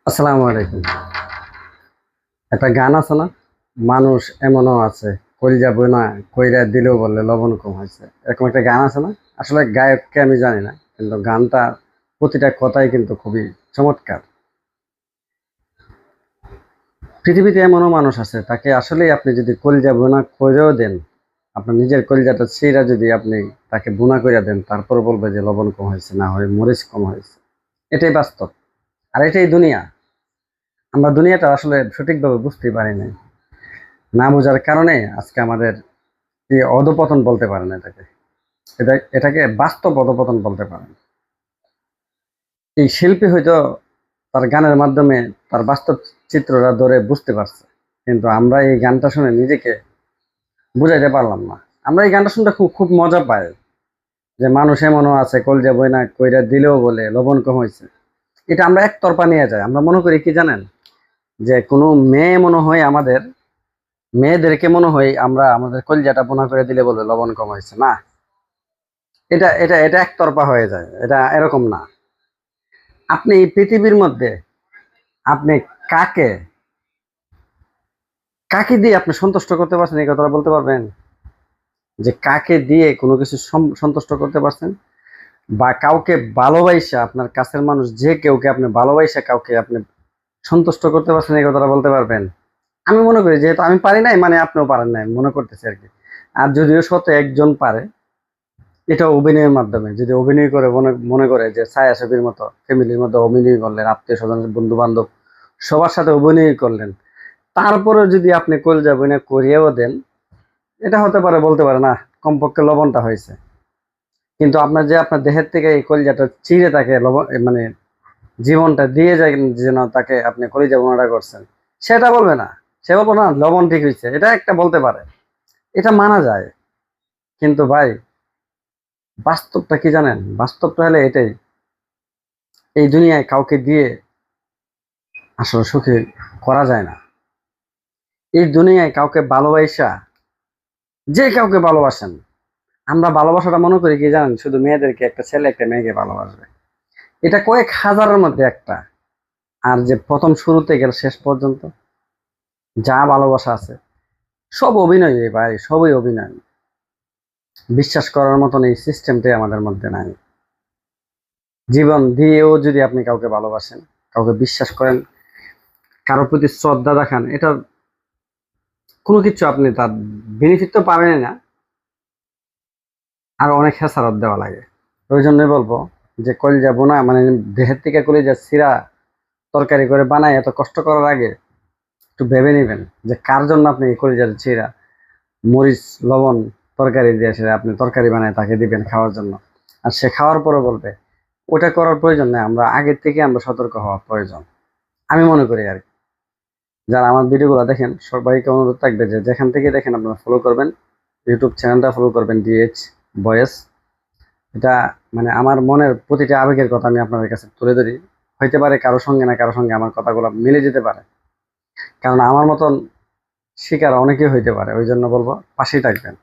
আসসালামু আলাইকুম। একটা গান আছে না? মানুষ এমনও আছে কলিজা বইনা কইরা দিলেও বলে লবণ কম হয়েছে। এরকম একটা গান আছে না? আসলে গায়ককে আমি জানি না। কিন্তু গানটা প্রতিটা কথাই কিন্তু খুবই চমৎকার। পৃথিবীতে এমনও মানুষ আছে তাকে আসলেই আপনি যদি কলিজা বোনা কইরেও দেন, আপনার নিজের কলিজাটা ছিঁড়া যদি আপনি তাকে বোনা কইরা দেন, তারপর বলবে যে লবণ কম হয়েছে, না হয় মরিচ কম হয়েছে। এটাই বাস্তব। আর এটাই দুনিয়া। আমরা দুনিয়াটা আসলে সঠিকভাবে বুঝতেই পারি নাই। না বোঝার কারণে আজকে আমাদের এই অধঃপতন বলতে পারেন এটাকে। এটাকে বাস্তব অধঃপতন বলতে পারেন। এই শিল্পী হয়তো তার গানের মাধ্যমে তার বাস্তব চিত্রটা ধরে বুঝতে পারছে, কিন্তু আমরা এই গানটা শুনে নিজেকে বুঝাইতে পারলাম না। আমরা এই গানটা শুনতে খুব খুব মজা পাই, যে মানুষ এমনও আছে কলজা বইনা কইরা দিলেও বলে লবণ কম হয়েছে। এটা আমরা একতরফা নিয়ে যাই। আমরা মনে করি কি জানেন, যে কোনো মেয়ে মনে হয় আমাদের, মেয়েদেরকে মনে হয় আমরা আমাদের কলজাটা বোনা করে দিলে বলবে লবণ কম হয়েছে। না, এটা এটা এটা একতরফা হয়ে যায়। এটা এরকম না। আপনি এই পৃথিবীর মধ্যে আপনি কাকে কাকে দিয়ে আপনি সন্তুষ্ট করতে পারছেন, এই কথাটা বলতে পারবেন? যে কাকে দিয়ে কোনো কিছু সন্তুষ্ট করতে পারছেন, বা কাউকে ভালোবাসা, আপনার কাছের মানুষ যে কেউকে আপনি ভালোবাসা কাউকে আপনি সন্তুষ্ট করতে পারছেন, এই কথাটা বলতে পারবেন? আমি মনে করি যেহেতু আমি পারি নাই, মানে আপনিও পারেন নাই, মনে করতেছি আর কি। আর যদিও শত একজন পারে, এটা অভিনয়ের মাধ্যমে যদি অভিনয় করে মনে মনে করে যে ছায়াছবির মতো ফ্যামিলির মধ্যে অভিনয় করলেন, আত্মীয় স্বজন বন্ধু বান্ধব সবার সাথে অভিনয় করলেন, তারপরে যদি আপনি কলজা বইনা করিয়েও দেন, এটা হতে পারে, বলতে পারে না কমপক্ষে লবণটা হয়েছে। কিন্তু আপনার যে আপনার দেহের থেকে এই কলিজাটা চিড়ে তাকে লবণ মানে জীবনটা দিয়ে যায়, যেন তাকে আপনি কলিজা বোনাটা করছেন, সেটা বলবে না। সে বলবো না লবণ ঠিক হয়েছে, এটা একটা বলতে পারে, এটা মানা যায়। কিন্তু ভাই, বাস্তবটা কি জানেন? বাস্তবটা হলে এটাই, এই দুনিয়ায় কাউকে দিয়ে আসলে সুখী করা যায় না। এই দুনিয়ায় কাউকে ভালোবাসা, যে কাউকে ভালোবাসেন, আমরা ভালোবাসাটা মনে করি কি জানেন, শুধু মেয়েদেরকে, একটা ছেলে একটা মেয়েকে ভালোবাসবে, এটা কয়েক হাজারের মধ্যে একটা। আর যে প্রথম শুরুতে গেল শেষ পর্যন্ত যা ভালোবাসা আছে, সব অভিনয় রে ভাই, সবই অভিনয়। বিশ্বাস করার মতন এই সিস্টেমটাই আমাদের মধ্যে নাই। জীবন দিয়েও যদি আপনি কাউকে ভালোবাসেন, কাউকে বিশ্বাস করেন, কারোর প্রতি শ্রদ্ধা দেখান, এটা কোনো কিছু আপনি তার বেনিফিট তো পাবেন না, আর অনেক হেসারত দেওয়া লাগে। ওই জন্যই বলবো যে কলিজা বোনা মানে দেহের থেকে কলিজা চিরা তরকারি করে বানায় এত কষ্ট করার আগে একটু ভেবে নেবেন যে কার জন্য আপনি এই কলিজার চিরা মরিচ লবণ তরকারি দিয়ে সেটা আপনি তরকারি বানায় তাকে দিবেন খাওয়ার জন্য। আর সে খাওয়ার পরে বলবে ওটা করার প্রয়োজন নেই, আমরা আগের থেকে আমরা সতর্ক হওয়া প্রয়োজন। আমি মনে করি আর কি। যারা আমার ভিডিওগুলো দেখেন সবাইকে অনুরোধ থাকবে যে যেখান থেকে দেখেন আপনারা ফলো করবেন, ইউটিউব চ্যানেলটা ফলো করবেন, ডিএইচ ভয়েস। এটা মানে আমার মনের প্রতিটা আবেগের কথা আমি আপনাদের কাছে তুলে ধরি। হইতে পারে কারো সঙ্গে না কারো সঙ্গে আমার কথাগুলো মিলে যেতে পারে, কারণ আমার মতন শিকার অনেকেই হইতে পারে। ওই জন্য বলবো পাশেই থাকবেন।